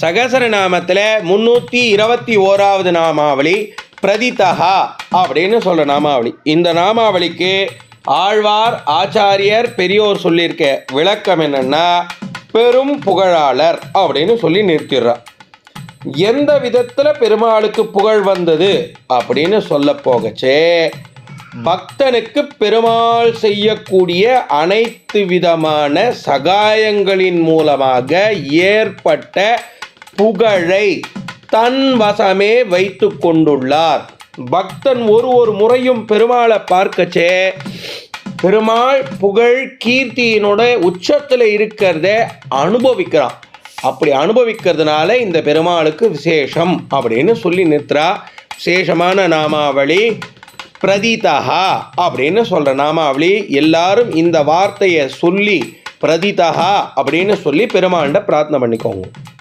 சகசரநாமத்தில் 321வது நாமாவளி பிரதிதஹா அப்படின்னு சொல்கிற நாமாவளி. இந்த நாமாவளிக்கு ஆழ்வார் ஆச்சாரியர் பெரியோர் சொல்லியிருக்க விளக்கம் என்னென்னா பெரும் புகழாளர் அப்படின்னு சொல்லி நிறுத்திடுறார். எந்த விதத்தில் பெருமாளுக்கு புகழ் வந்தது அப்படின்னு சொல்ல போகச்சே, பக்தனுக்கு பெருமாள் செய்யக்கூடிய அனைத்து விதமான சகாயங்களின் மூலமாக ஏற்பட்ட புகழை தன் வசமே வைத்து கொண்டுள்ளார். பக்தன் ஒரு முறையும் பெருமாளை பார்க்கச்சே பெருமாள் புகழ் கீர்த்தியினோட உச்சத்தில் இருக்கிறத அனுபவிக்கிறான். அப்படி அனுபவிக்கிறதுனால இந்த பெருமாளுக்கு விசேஷம் அப்படின்னு சொல்லி நிறுத்துறா. விசேஷமான நாமாவளி பிரதிதஹா அப்படின்னு சொல்கிற நாமாவளி. எல்லாரும் இந்த வார்த்தையை சொல்லி பிரதிதஹா அப்படின்னு சொல்லி பெருமாள்கிட்ட பிரார்த்தனை பண்ணிக்கோங்க.